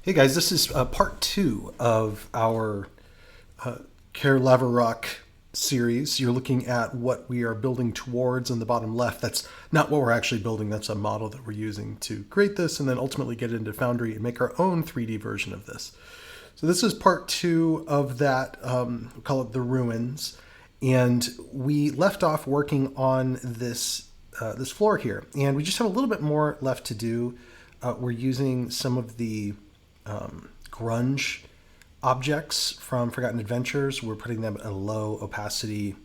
Hey guys, this is part two of our Care Lava Rock series. You're looking at what we are building towards in the bottom left. That's not what we're actually building, that's a model that we're using to create this and then ultimately get it into Foundry and make our own 3D version of this. So this is part two of that, we call it the ruins. And we left off working on this floor here. And we just have a little bit more left to do. We're using some of the grunge objects from Forgotten Adventures. We're putting them at a low opacity,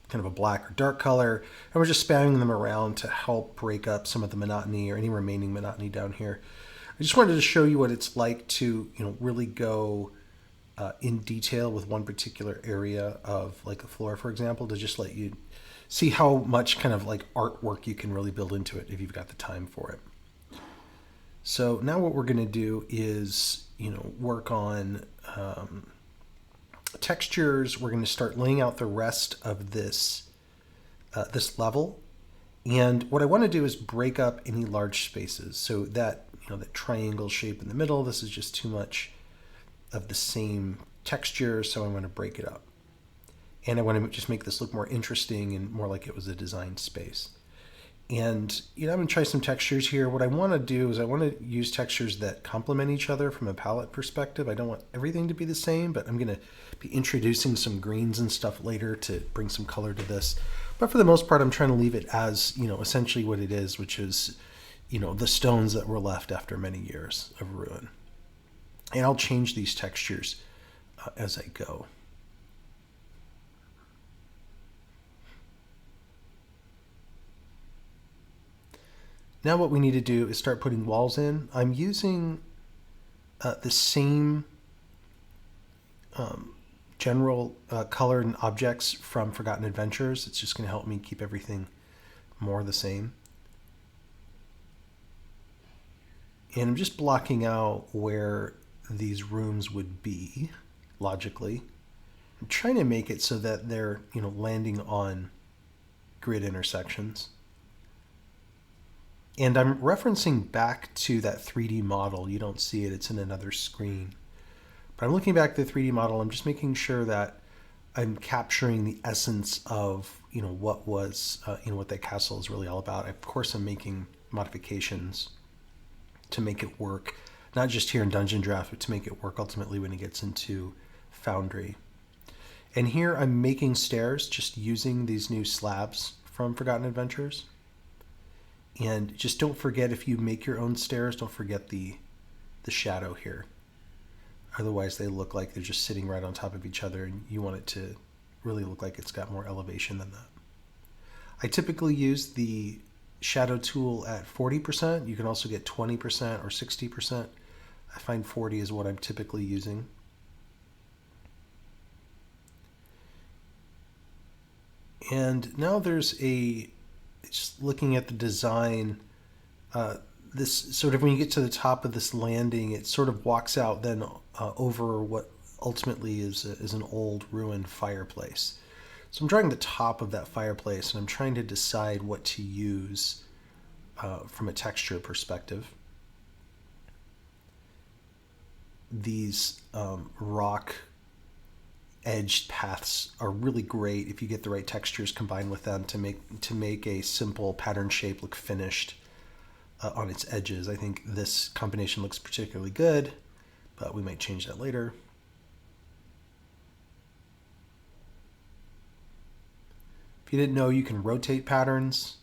kind of a black or dark color, and we're just spamming them around to help break up some of the monotony or any remaining monotony down here. I just wanted to show you what it's like to, really go in detail with one particular area of like the floor, for example, to just let you see how much kind of like artwork you can really build into it if you've got the time for it. So now what we're going to do is, work on textures. We're going to start laying out the rest of this level. And what I want to do is break up any large spaces. So that, that triangle shape in the middle, this is just too much of the same texture. So I'm going to break it up. And I want to just make this look more interesting and more like it was a designed space. And I'm going to try some textures here. What I want to do is I want to use textures that complement each other from a palette perspective. I don't want everything to be the same, but I'm going to be introducing some greens and stuff later to bring some color to this. But for the most part, I'm trying to leave it as, essentially what it is, which is, the stones that were left after many years of ruin. And I'll change these textures as I go. Now what we need to do is start putting walls in. I'm using the same general color and objects from Forgotten Adventures. It's just going to help me keep everything more the same. And I'm just blocking out where these rooms would be, logically. I'm trying to make it so that they're, landing on grid intersections. And I'm referencing back to that 3D model. You don't see it, it's in another screen. But I'm looking back at the 3D model. I'm just making sure that I'm capturing the essence of, what was, what that castle is really all about. Of course, I'm making modifications to make it work, not just here in Dungeondraft, but to make it work ultimately when it gets into Foundry. And here I'm making stairs just using these new slabs from Forgotten Adventures. And just don't forget, if you make your own stairs, don't forget the shadow here. Otherwise they look like they're just sitting right on top of each other, and you want it to really look like it's got more elevation than that. I typically use the shadow tool at 40%. You can also get 20% or 60%. I find 40 is what I'm typically using. And now there's just looking at the design, this sort of, when you get to the top of this landing, it sort of walks out then over what ultimately is an old ruined fireplace. So I'm drawing the top of that fireplace, and I'm trying to decide what to use from a texture perspective. These rock edged paths are really great if you get the right textures combined with them to make a simple pattern shape look finished on its edges. I think this combination looks particularly good, but we might change that later. If you didn't know, you can rotate patterns.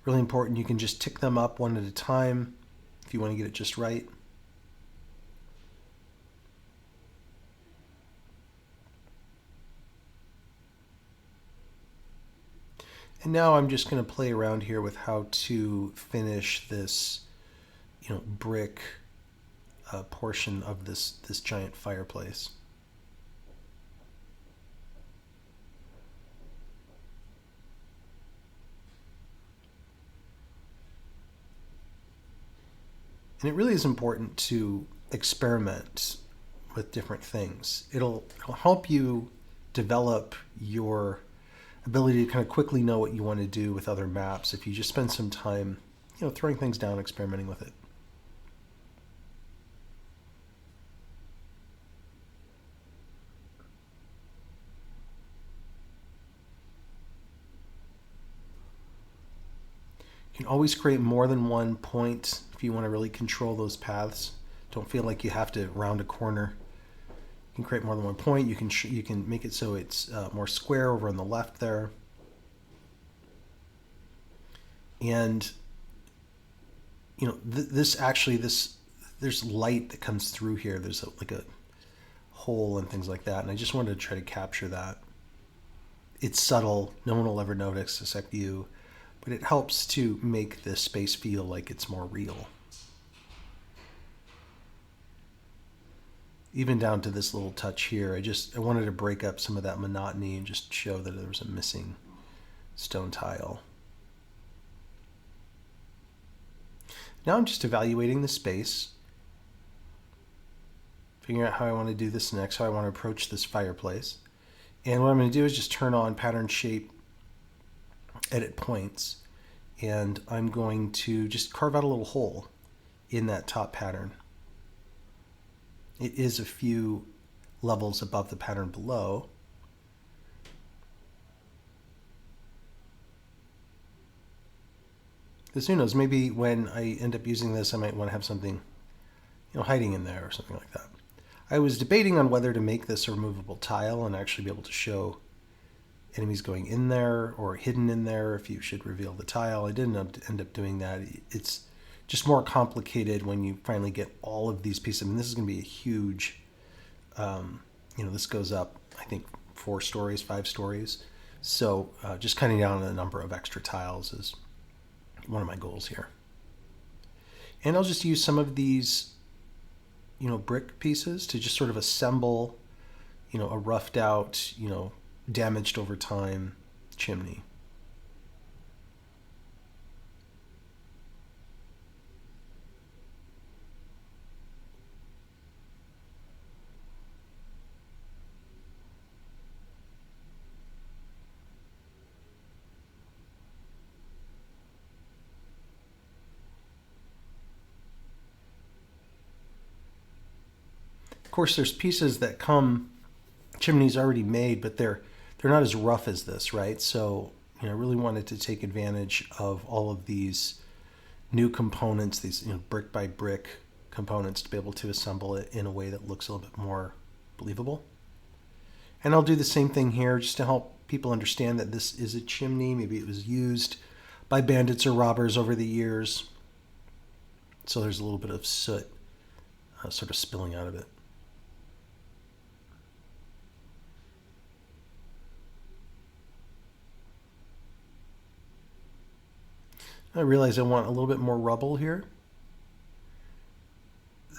Really important, you can just tick them up one at a time if you want to get it just right. And now I'm just going to play around here with how to finish this, brick portion of this giant fireplace. And it really is important to experiment with different things. It'll help you develop your ability to kind of quickly know what you want to do with other maps if you just spend some time, throwing things down, experimenting with it. You can always create more than one point if you want to really control those paths. Don't feel like you have to round a corner. You can create more than one point. You can make it so it's more square over on the left there. And there's light that comes through here. There's like a hole and things like that, and I just wanted to try to capture that. It's subtle. No one will ever notice except you, but it helps to make the space feel like it's more real. Even down to this little touch here, I wanted to break up some of that monotony and just show that there was a missing stone tile. Now I'm just evaluating the space, figuring out how I want to do this next, how I want to approach this fireplace. And what I'm going to do is just turn on pattern shape, edit points, and I'm going to just carve out a little hole in that top pattern. It is a few levels above the pattern below. Because who knows, maybe when I end up using this, I might want to have something, hiding in there or something like that. I was debating on whether to make this a removable tile and actually be able to show enemies going in there or hidden in there if you should reveal the tile. I didn't end up doing that. It's just more complicated when you finally get all of these pieces. I mean, this is going to be a huge, this goes up, I think, 4 stories, 5 stories. So just cutting down on the number of extra tiles is one of my goals here. And I'll just use some of these, brick pieces to just sort of assemble, a roughed out, damaged over time chimney. Of course, there's pieces that come chimneys already made, but they're not as rough as this, right? So, I really wanted to take advantage of all of these new components, these brick by brick components, to be able to assemble it in a way that looks a little bit more believable. And I'll do the same thing here just to help people understand that this is a chimney. Maybe it was used by bandits or robbers over the years. So there's a little bit of soot sort of spilling out of it. I realize I want a little bit more rubble here.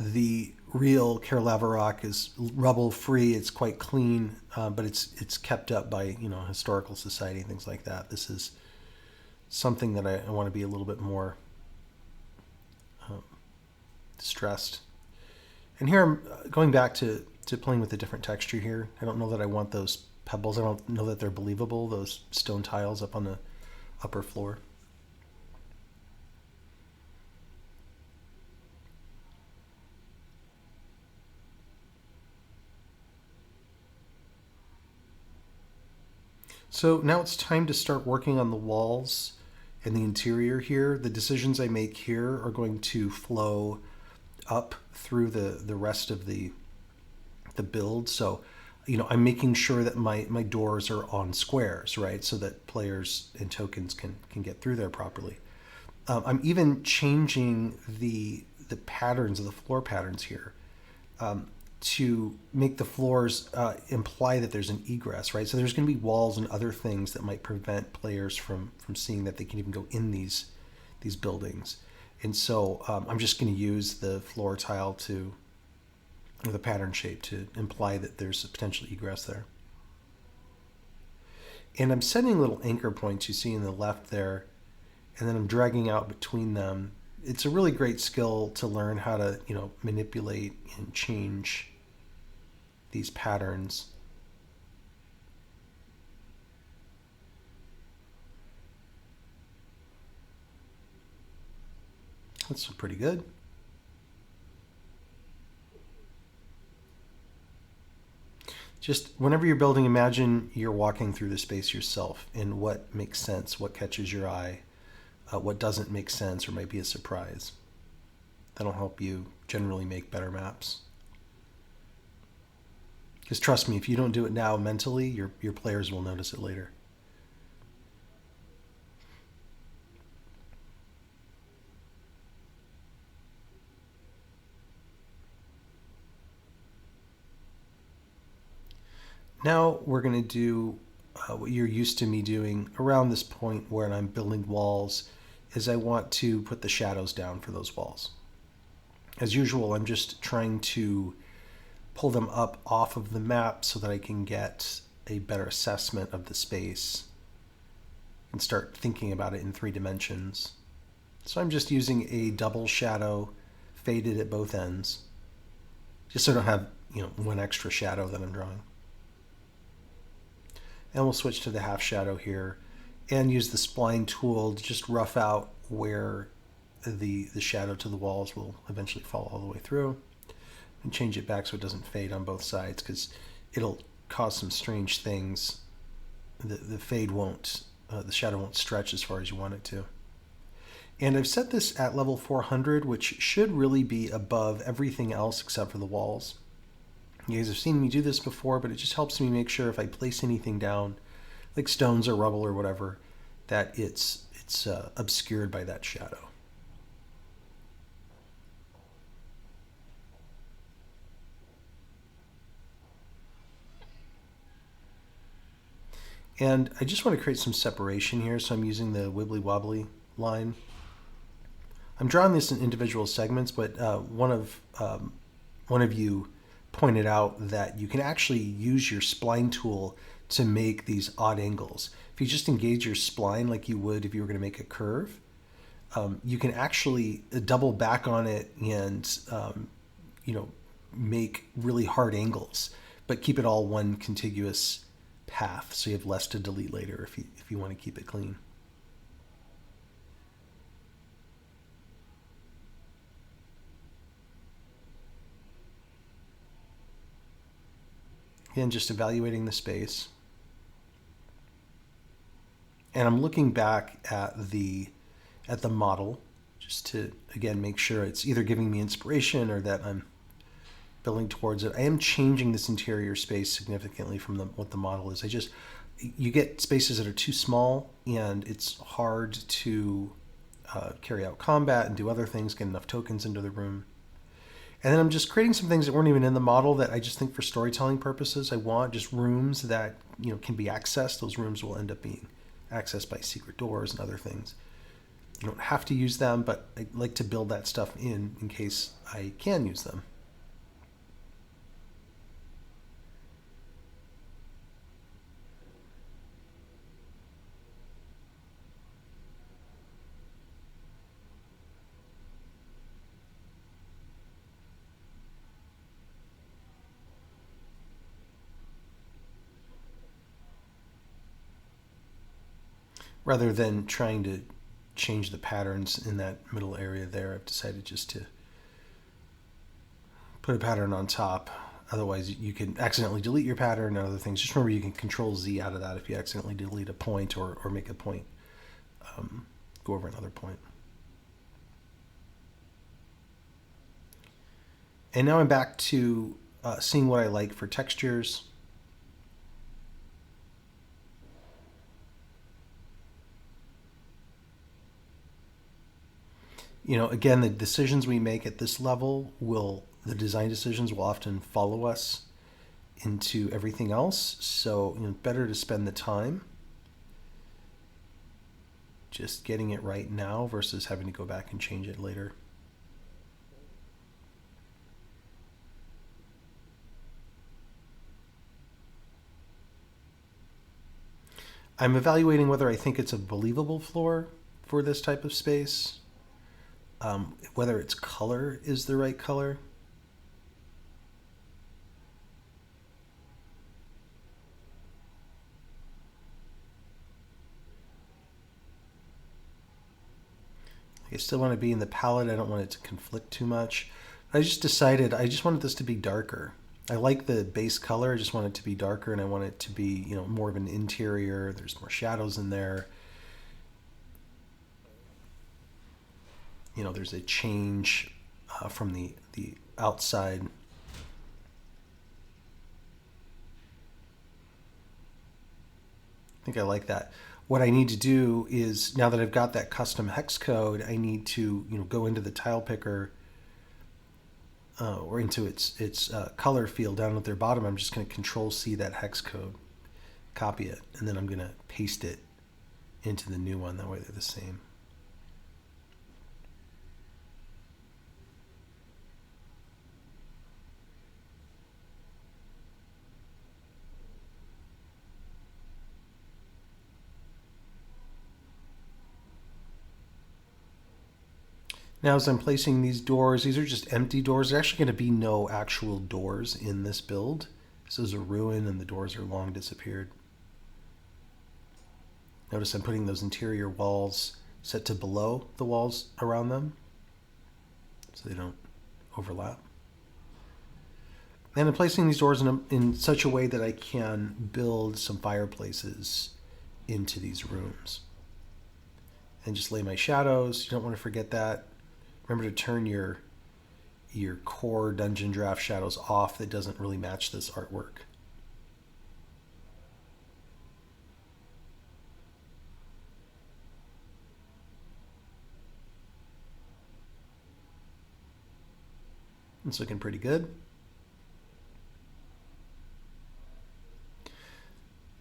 The real Caer Laverock is rubble free. It's quite clean, but it's kept up by historical society and things like that. This is something that I want to be a little bit more stressed. And here I'm going back to playing with a different texture here. I don't know that I want those pebbles. I don't know that they're believable, those stone tiles up on the upper floor. So now it's time to start working on the walls and the interior here. The decisions I make here are going to flow up through the rest of the build. So, I'm making sure that my doors are on squares, right? So that players and tokens can get through there properly. I'm even changing the patterns of the floor patterns here. To make the floors imply that there's an egress, right? So there's going to be walls and other things that might prevent players from seeing that they can even go in these buildings. And so I'm just going to use the floor tile or the pattern shape to imply that there's a potential egress there. And I'm setting little anchor points you see in the left there, and then I'm dragging out between them. It's a really great skill to learn how to, manipulate and change these patterns. That's pretty good. Just whenever you're building, imagine you're walking through the space yourself and what makes sense, what catches your eye. what doesn't make sense or might be a surprise. That'll help you generally make better maps. Because trust me, if you don't do it now mentally, your players will notice it later. Now we're going to do what you're used to me doing around this point where I'm building walls, is I want to put the shadows down for those walls. As usual, I'm just trying to pull them up off of the map so that I can get a better assessment of the space and start thinking about it in 3 dimensions. So I'm just using a double shadow faded at both ends, just so I don't have, one extra shadow that I'm drawing. And we'll switch to the half shadow here and use the spline tool to just rough out where the shadow to the walls will eventually fall all the way through, and change it back so it doesn't fade on both sides, because it'll cause some strange things. The fade won't, the shadow won't stretch as far as you want it to. And I've set this at level 400, which should really be above everything else except for the walls. You guys have seen me do this before, but it just helps me make sure if I place anything down, like stones or rubble or whatever, that it's obscured by that shadow. And I just want to create some separation here, so I'm using the wibbly wobbly line. I'm drawing this in individual segments, but one of you pointed out that you can actually use your spline tool to make these odd angles. If you just engage your spline like you would if you were going to make a curve, you can actually double back on it and make really hard angles, but keep it all one contiguous path, so you have less to delete later if you want to keep it clean. Again, just evaluating the space. And I'm looking back at the model just to, again, make sure it's either giving me inspiration or that I'm building towards it. I am changing this interior space significantly from what the model is. You get spaces that are too small, and it's hard to carry out combat and do other things, get enough tokens into the room. And then I'm just creating some things that weren't even in the model that I just think for storytelling purposes, I want just rooms that can be accessed. Those rooms will end up being accessed by secret doors and other things. You don't have to use them, but I like to build that stuff in case I can use them. Rather than trying to change the patterns in that middle area there, I've decided just to put a pattern on top. Otherwise, you can accidentally delete your pattern and other things. Just remember, you can Control Z out of that if you accidentally delete a point or make a point go over another point. And now I'm back to seeing what I like for textures. Again, the decisions we make at this level the design decisions will often follow us into everything else. So, better to spend the time just getting it right now versus having to go back and change it later. I'm evaluating whether I think it's a believable floor for this type of space. Whether its color is the right color. I still want to be in the palette. I don't want it to conflict too much. I just decided I just wanted this to be darker. I like the base color. I just want it to be darker, and I want it to be, more of an interior. There's more shadows in there. there's a change from the outside. I think I like that. What I need to do is, now that I've got that custom hex code, I need to go into the tile picker or into its color field down at their bottom. I'm just going to Control C that hex code, copy it, and then I'm going to paste it into the new one. That way they're the same. Now, as I'm placing these doors, these are just empty doors. There's actually going to be no actual doors in this build. This is a ruin, and the doors are long disappeared. Notice I'm putting those interior walls set to below the walls around them, so they don't overlap. And I'm placing these doors in such a way that I can build some fireplaces into these rooms. And just lay my shadows. You don't want to forget that. Remember to turn your core Dungeondraft shadows off. That doesn't really match this artwork. It's looking pretty good.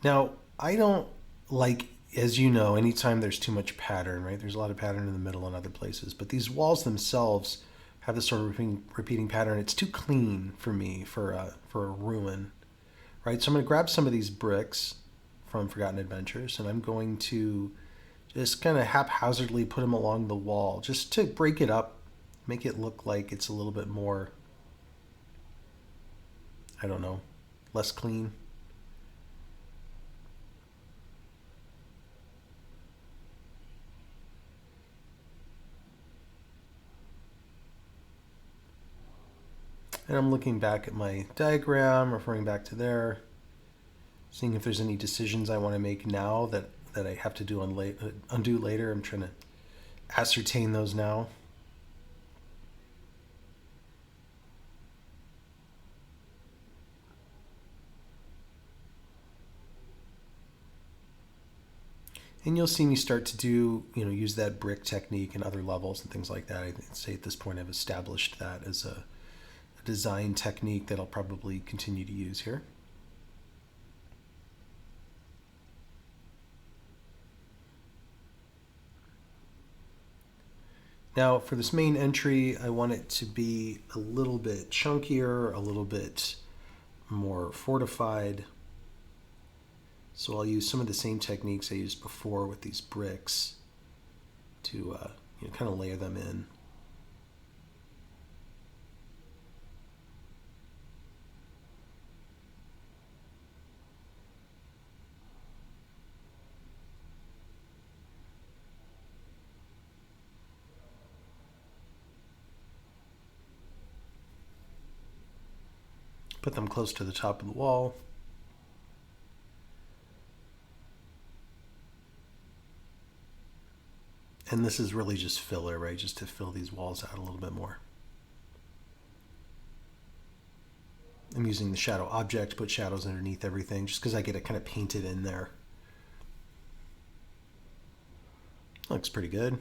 Now, I don't like, as you know, anytime there's too much pattern, right? There's a lot of pattern in the middle and other places, but these walls themselves have this sort of repeating pattern. It's too clean for me for a ruin, right? So I'm going to grab some of these bricks from Forgotten Adventures, and I'm going to just kind of haphazardly put them along the wall, just to break it up, make it look like it's a little bit more, I don't know, less clean. And I'm looking back at my diagram, referring back to there, seeing if there's any decisions I want to make now that I have to undo later. I'm trying to ascertain those now. And you'll see me start to do, use that brick technique in other levels and things like that. I'd say at this point I've established that as a design technique that I'll probably continue to use here. Now for this main entry, I want it to be a little bit chunkier, a little bit more fortified. So I'll use some of the same techniques I used before with these bricks to kind of layer them in. Put them close to the top of the wall. And this is really just filler, right? Just to fill these walls out a little bit more. I'm using the shadow object to put shadows underneath everything, just because I get it kind of painted in there. Looks pretty good.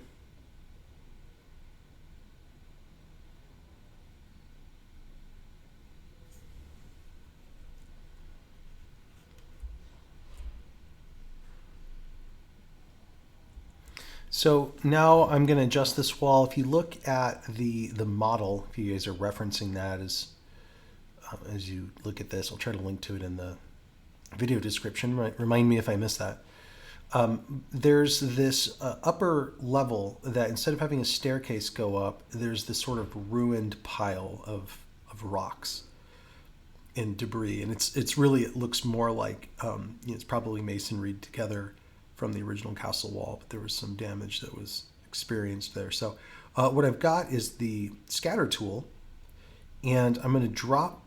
So now I'm going to adjust this wall. If you look at the model, if you guys are referencing that as you look at this, I'll try to link to it in the video description. Remind me if I missed that. There's this upper level that instead of having a staircase go up, there's this sort of ruined pile of rocks and debris, and it looks more like it's probably masonry together from the original castle wall, but there was some damage that was experienced there. So what I've got is the scatter tool, and I'm going to drop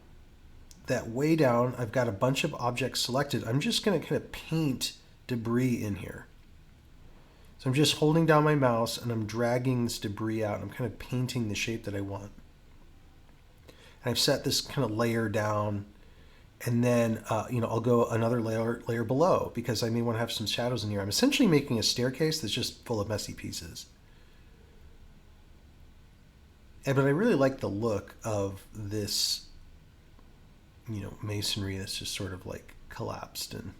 that way down. I've got a bunch of objects selected. I'm just going to kind of paint debris in here. So I'm just holding down my mouse and I'm dragging this debris out. I'm kind of painting the shape that I want. And I've set this kind of layer down, and then I'll go another layer below because I may want to have some shadows in here. I'm essentially making a staircase that's just full of messy pieces. But I really like the look of this, masonry that's just sort of like collapsed and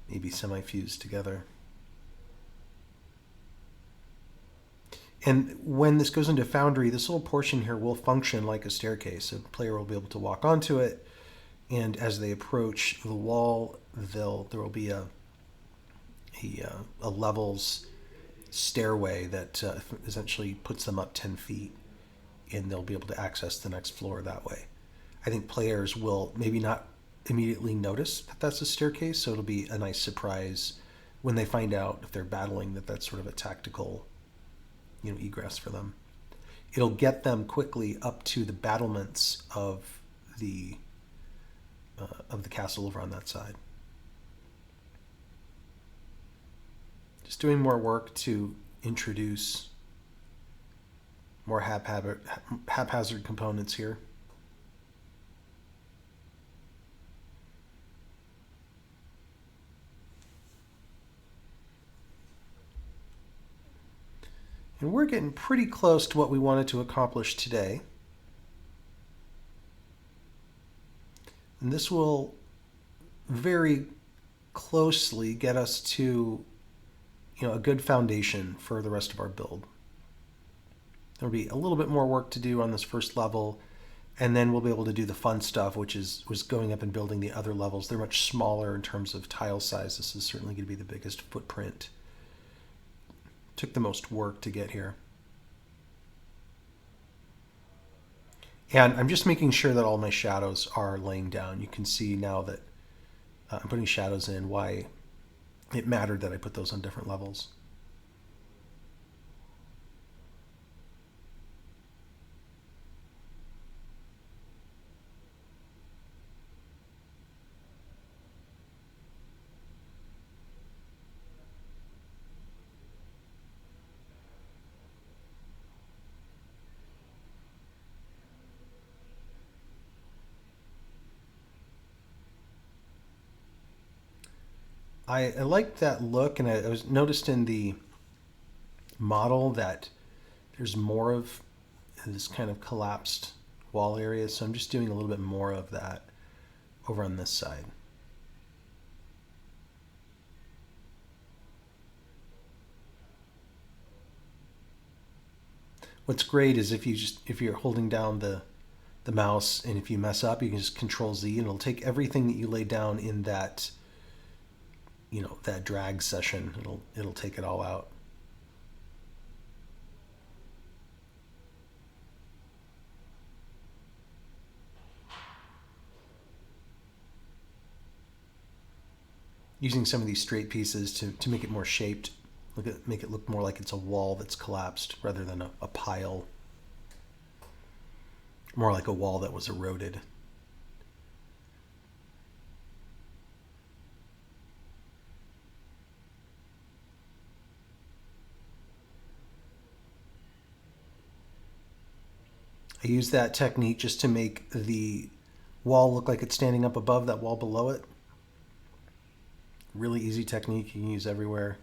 maybe semi-fused together. And when this goes into Foundry, this little portion here will function like a staircase. A player will be able to walk onto it, and as they approach the wall, there will be a levels stairway that essentially puts them up 10 feet, and they'll be able to access the next floor that way. I think players will maybe not immediately notice that that's a staircase, so it'll be a nice surprise when they find out, if they're battling, that that's sort of a tactical egress for them. It'll get them quickly up to the battlements of the castle over on that side. Just doing more work to introduce more haphazard components here. And we're getting pretty close to what we wanted to accomplish today. And this will very closely get us to a good foundation for the rest of our build. There'll be a little bit more work to do on this first level, and then we'll be able to do the fun stuff, which was going up and building the other levels. They're much smaller in terms of tile size. This is certainly going to be the biggest footprint. Took the most work to get here. And I'm just making sure that all my shadows are laying down. You can see now that I'm putting shadows in, why it mattered that I put those on different levels. I like that look, and I was noticed in the model that there's more of this kind of collapsed wall area, so I'm just doing a little bit more of that over on this side. What's great is if you're holding down the mouse, and if you mess up, you can just Control Z, and it'll take everything that you laid down in that that drag session. It'll take it all out. Using some of these straight pieces to make it more shaped, make it look more like it's a wall that's collapsed rather than a pile. More like a wall that was eroded. I use that technique just to make the wall look like it's standing up above that wall below it. Really easy technique you can use everywhere.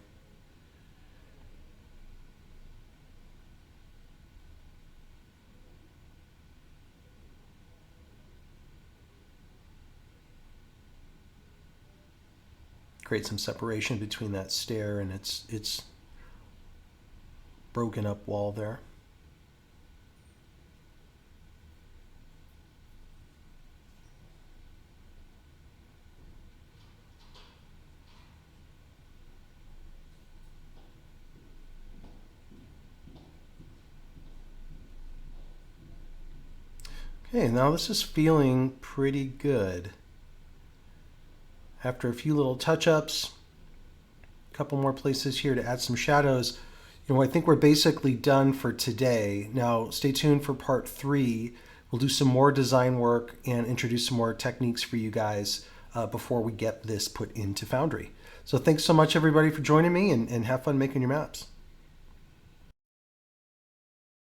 Create some separation between that stair and its broken up wall there. Okay, now this is feeling pretty good. After a few little touch-ups, a couple more places here to add some shadows, I think we're basically done for today. Now, stay tuned for part 3. We'll do some more design work and introduce some more techniques for you guys. before we get this put into Foundry. So thanks so much, everybody, for joining me, and have fun making your maps.